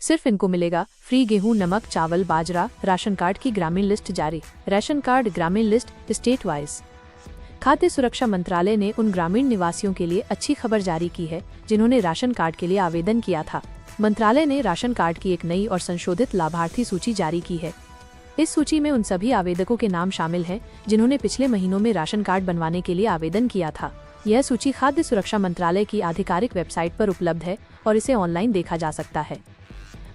सिर्फ इनको मिलेगा फ्री गेहूं, नमक, चावल, बाजरा। राशन कार्ड की ग्रामीण लिस्ट जारी। राशन कार्ड ग्रामीण लिस्ट स्टेट वाइज। खाद्य सुरक्षा मंत्रालय ने उन ग्रामीण निवासियों के लिए अच्छी खबर जारी की है जिन्होंने राशन कार्ड के लिए आवेदन किया था। मंत्रालय ने राशन कार्ड की एक नई और संशोधित लाभार्थी सूची जारी की है। इस सूची में उन सभी आवेदकों के नाम शामिल हैं जिन्होंने पिछले महीनों में राशन कार्ड बनवाने के लिए आवेदन किया था। यह सूची खाद्य सुरक्षा मंत्रालय की आधिकारिक वेबसाइट पर उपलब्ध है और इसे ऑनलाइन देखा जा सकता है।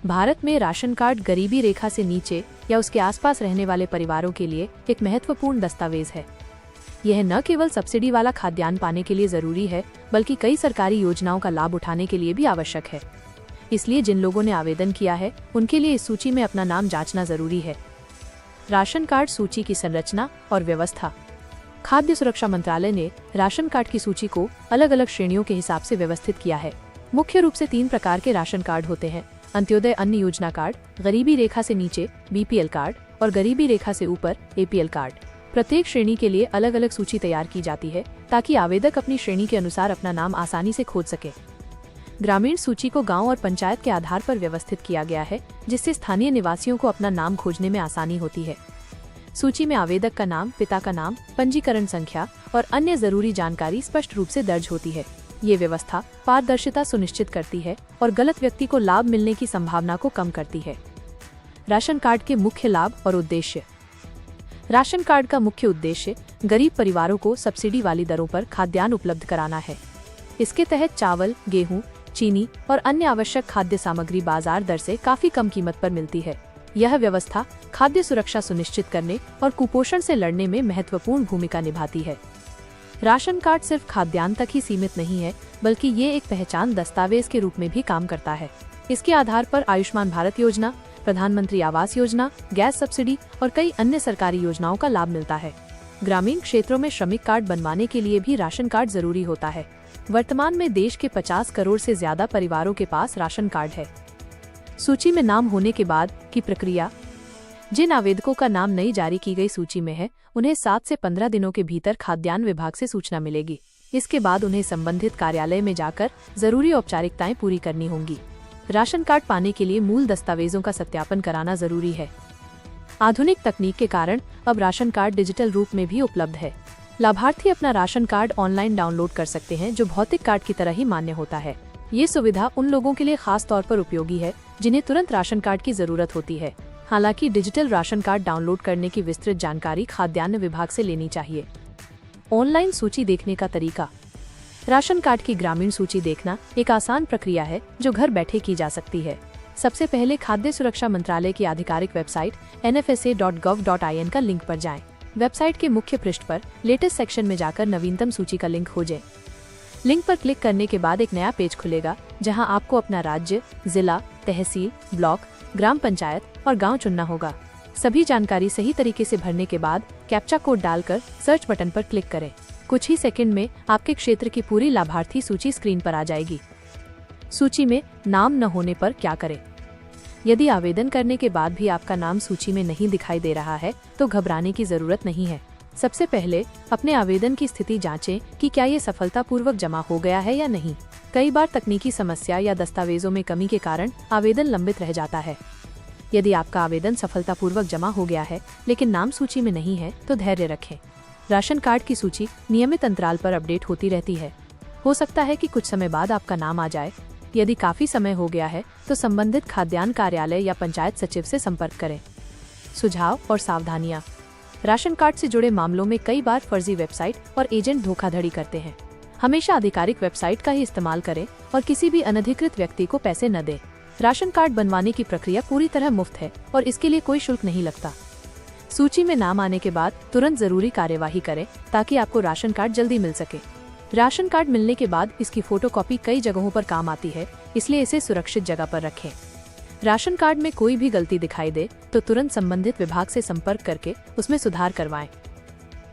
भारत में राशन कार्ड गरीबी रेखा से नीचे या उसके आसपास रहने वाले परिवारों के लिए एक महत्वपूर्ण दस्तावेज है। यह न केवल सब्सिडी वाला खाद्यान्न पाने के लिए जरूरी है, बल्कि कई सरकारी योजनाओं का लाभ उठाने के लिए भी आवश्यक है। इसलिए जिन लोगों ने आवेदन किया है उनके लिए इस सूची में अपना नाम जांचना जरूरी है। राशन कार्ड सूची की संरचना और व्यवस्था। खाद्य सुरक्षा मंत्रालय ने राशन कार्ड की सूची को अलग अलग श्रेणियों के हिसाब से व्यवस्थित किया है। मुख्य रूप से 3 प्रकार के राशन कार्ड होते हैं: अंत्योदय अन्न योजना कार्ड, गरीबी रेखा से नीचे BPL कार्ड और गरीबी रेखा से ऊपर APL कार्ड। प्रत्येक श्रेणी के लिए अलग अलग सूची तैयार की जाती है ताकि आवेदक अपनी श्रेणी के अनुसार अपना नाम आसानी से खोज सके। ग्रामीण सूची को गांव और पंचायत के आधार पर व्यवस्थित किया गया है, जिससे स्थानीय निवासियों को अपना नाम खोजने में आसानी होती है। सूची में आवेदक का नाम, पिता का नाम, पंजीकरण संख्या और अन्य जरूरी जानकारी स्पष्ट रूप से दर्ज होती है। ये व्यवस्था पारदर्शिता सुनिश्चित करती है और गलत व्यक्ति को लाभ मिलने की संभावना को कम करती है। राशन कार्ड के मुख्य लाभ और उद्देश्य। राशन कार्ड का मुख्य उद्देश्य गरीब परिवारों को सब्सिडी वाली दरों पर खाद्यान्न उपलब्ध कराना है। इसके तहत चावल, गेहूं, चीनी और अन्य आवश्यक खाद्य सामग्री बाजार दर से काफी कम कीमत पर मिलती है। यह व्यवस्था खाद्य सुरक्षा सुनिश्चित करने और कुपोषण से लड़ने में महत्वपूर्ण भूमिका निभाती है। राशन कार्ड सिर्फ खाद्यान्न तक ही सीमित नहीं है, बल्कि ये एक पहचान दस्तावेज के रूप में भी काम करता है। इसके आधार पर आयुष्मान भारत योजना, प्रधानमंत्री आवास योजना, गैस सब्सिडी और कई अन्य सरकारी योजनाओं का लाभ मिलता है। ग्रामीण क्षेत्रों में श्रमिक कार्ड बनवाने के लिए भी राशन कार्ड जरूरी होता है। वर्तमान में देश के 50 करोड़ से ज्यादा परिवारों के पास राशन कार्ड है। सूची में नाम होने के बाद की प्रक्रिया। जिन आवेदकों का नाम नई जारी की गई सूची में है, उन्हें 7 से 15 दिनों के भीतर खाद्यान्न विभाग से सूचना मिलेगी। इसके बाद उन्हें संबंधित कार्यालय में जाकर जरूरी औपचारिकताएं पूरी करनी होंगी। राशन कार्ड पाने के लिए मूल दस्तावेजों का सत्यापन कराना जरूरी है। आधुनिक तकनीक के कारण अब राशन कार्ड डिजिटल रूप में भी उपलब्ध है। लाभार्थी अपना राशन कार्ड ऑनलाइन डाउनलोड कर सकते हैं, जो भौतिक कार्ड की तरह ही मान्य होता है। ये सुविधा उन लोगों के लिए खास तौर पर उपयोगी है जिन्हें तुरंत राशन कार्ड की जरूरत होती है। हालांकि डिजिटल राशन कार्ड डाउनलोड करने की विस्तृत जानकारी खाद्यान्न विभाग से लेनी चाहिए। ऑनलाइन सूची देखने का तरीका। राशन कार्ड की ग्रामीण सूची देखना एक आसान प्रक्रिया है जो घर बैठे की जा सकती है। सबसे पहले खाद्य सुरक्षा मंत्रालय की आधिकारिक वेबसाइट nfsa.gov.in का लिंक पर जाएं। वेबसाइट के मुख्य पृष्ठ पर लेटेस्ट सेक्शन में जाकर नवीनतम सूची का लिंक खोजें। लिंक पर क्लिक करने के बाद एक नया पेज खुलेगा जहां आपको अपना राज्य, जिला, तहसील, ब्लॉक, ग्राम पंचायत और गांव चुनना होगा। सभी जानकारी सही तरीके से भरने के बाद कैप्चा कोड डालकर सर्च बटन पर क्लिक करें। कुछ ही सेकंड में आपके क्षेत्र की पूरी लाभार्थी सूची स्क्रीन पर आ जाएगी। सूची में नाम न होने पर क्या करें? यदि आवेदन करने के बाद भी आपका नाम सूची में नहीं दिखाई दे रहा है तो घबराने की जरूरत नहीं है। सबसे पहले अपने आवेदन की स्थिति जांचें कि क्या ये सफलतापूर्वक जमा हो गया है या नहीं। कई बार तकनीकी समस्या या दस्तावेजों में कमी के कारण आवेदन लंबित रह जाता है। यदि आपका आवेदन सफलतापूर्वक जमा हो गया है लेकिन नाम सूची में नहीं है तो धैर्य रखें। राशन कार्ड की सूची नियमित अंतराल पर अपडेट होती रहती है। हो सकता है कि कुछ समय बाद आपका नाम आ जाए। यदि काफी समय हो गया है तो संबंधित खाद्यान्न कार्यालय या पंचायत सचिव से संपर्क करें। सुझाव और सावधानियां। राशन कार्ड से जुड़े मामलों में कई बार फर्जी वेबसाइट और एजेंट धोखाधड़ी करते हैं। हमेशा आधिकारिक वेबसाइट का ही इस्तेमाल करें और किसी भी अनधिकृत व्यक्ति को पैसे न दें। राशन कार्ड बनवाने की प्रक्रिया पूरी तरह मुफ्त है और इसके लिए कोई शुल्क नहीं लगता। सूची में नाम आने के बाद तुरंत जरूरी कार्यवाही करें ताकि आपको राशन कार्ड जल्दी मिल सके। राशन कार्ड मिलने के बाद इसकी फोटोकॉपी कई जगहों पर काम आती है, इसलिए इसे सुरक्षित जगह पर रखें। राशन कार्ड में कोई भी गलती दिखाई दे तो तुरंत संबंधित विभाग से संपर्क करके उसमें सुधार करवाएं।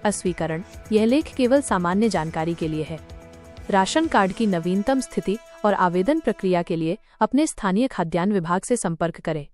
अस्वीकरण। यह लेख केवल सामान्य जानकारी के लिए है। राशन कार्ड की नवीनतम स्थिति और आवेदन प्रक्रिया के लिए अपने स्थानीय खाद्यान्न विभाग से संपर्क करें।